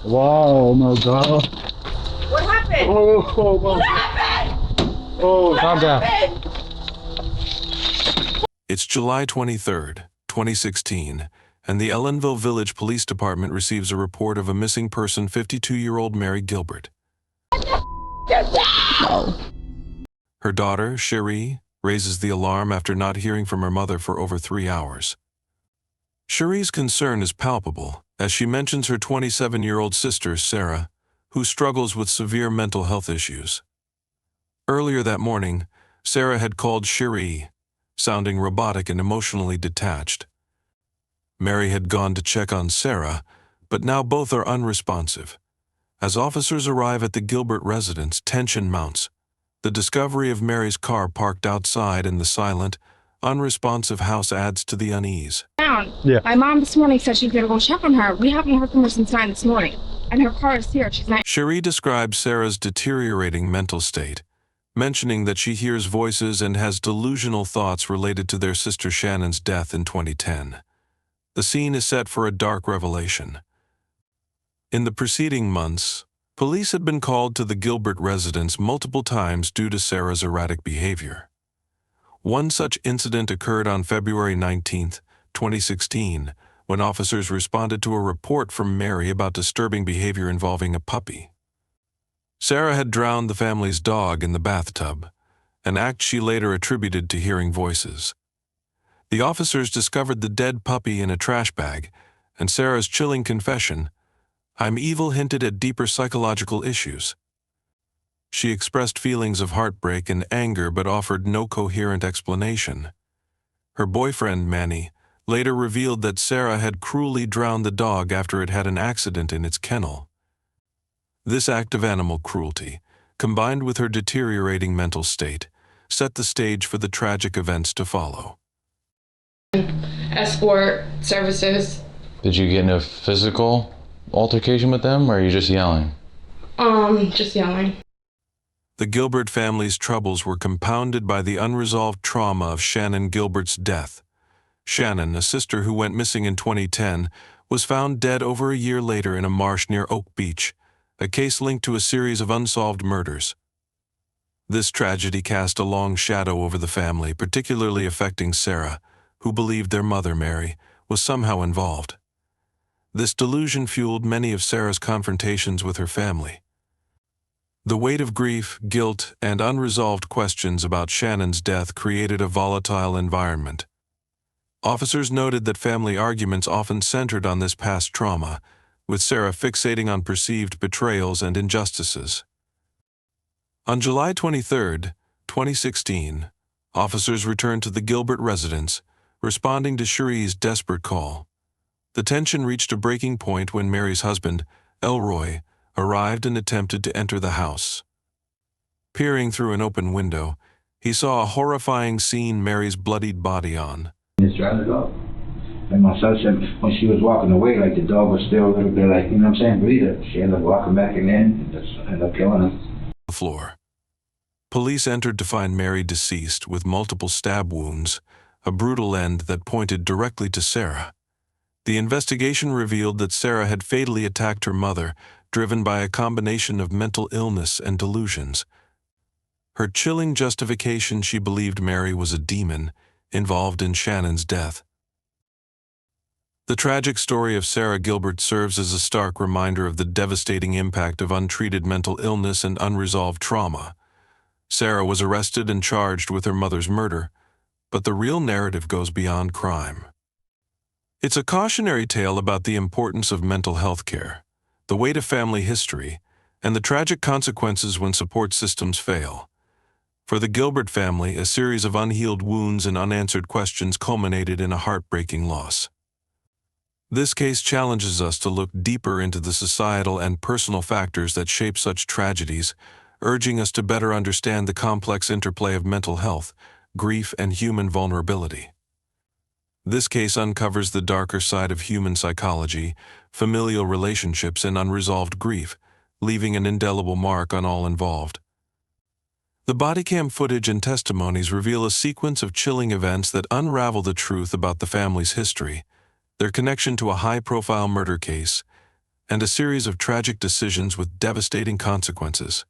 Wow, oh my God. What happened? What happened? Oh, calm down. It's July 23rd, 2016, and the Ellenville Village Police Department receives a report of a missing person, 52-year-old Mary Gilbert. Her daughter, Cherie, raises the alarm after not hearing from her mother for over 3 hours. Cherie's concern is palpable as she mentions her 27-year-old sister, Sarah, who struggles with severe mental health issues. Earlier that morning, Sarah had called Cherie, sounding robotic and emotionally detached. Mary had gone to check on Sarah, but now both are unresponsive. As officers arrive at the Gilbert residence, tension mounts. The discovery of Mary's car parked outside in the silent, unresponsive house adds to the unease. Yeah. My mom this morning said she's gonna go check on her. We haven't heard from her since 9 this morning, and her car is here. She's not. Cherie describes Sarah's deteriorating mental state, mentioning that she hears voices and has delusional thoughts related to their sister Shannon's death in 2010. The scene is set for a dark revelation. In the preceding months, police had been called to the Gilbert residence multiple times due to Sarah's erratic behavior. One such incident occurred on February 19, 2016, when officers responded to a report from Mary about disturbing behavior involving a puppy. Sarah had drowned the family's dog in the bathtub, an act she later attributed to hearing voices. The officers discovered the dead puppy in a trash bag, and Sarah's chilling confession, "I'm evil," hinted at deeper psychological issues. She expressed feelings of heartbreak and anger but offered no coherent explanation. Her boyfriend, Manny, later revealed that Sarah had cruelly drowned the dog after it had an accident in its kennel. This act of animal cruelty, combined with her deteriorating mental state, set the stage for the tragic events to follow. Escort services. Did you get in a physical altercation with them, or are you just yelling? Just yelling. The Gilbert family's troubles were compounded by the unresolved trauma of Shannon Gilbert's death. Shannon, a sister who went missing in 2010, was found dead over a year later in a marsh near Oak Beach, a case linked to a series of unsolved murders. This tragedy cast a long shadow over the family, particularly affecting Sarah, who believed their mother, Mary, was somehow involved. This delusion fueled many of Sarah's confrontations with her family. The weight of grief, guilt, and unresolved questions about Shannon's death created a volatile environment. Officers noted that family arguments often centered on this past trauma, with Sarah fixating on perceived betrayals and injustices. On July 23, 2016, officers returned to the Gilbert residence, responding to Cherie's desperate call. The tension reached a breaking point when Mary's husband, Elroy, arrived and attempted to enter the house. Peering through an open window, he saw a horrifying scene: Mary's bloodied body on. Just drowned the dog. And my son said when she was walking away, like the dog was still a little bit like, you know what I'm saying, breather. She ended up walking back in and just ended up killing him. The floor. Police entered to find Mary deceased with multiple stab wounds, a brutal end that pointed directly to Sarah. The investigation revealed that Sarah had fatally attacked her mother, driven by a combination of mental illness and delusions. Her chilling justification: she believed Mary was a demon involved in Shannon's death. The tragic story of Sarah Gilbert serves as a stark reminder of the devastating impact of untreated mental illness and unresolved trauma. Sarah was arrested and charged with her mother's murder, but the real narrative goes beyond crime. It's a cautionary tale about the importance of mental health care, the weight of family history, and the tragic consequences when support systems fail. For the Gilbert family, a series of unhealed wounds and unanswered questions culminated in a heartbreaking loss. This case challenges us to look deeper into the societal and personal factors that shape such tragedies, urging us to better understand the complex interplay of mental health, grief, and human vulnerability. This case uncovers the darker side of human psychology, familial relationships, and unresolved grief, leaving an indelible mark on all involved. The bodycam footage and testimonies reveal a sequence of chilling events that unravel the truth about the family's history, their connection to a high-profile murder case, and a series of tragic decisions with devastating consequences.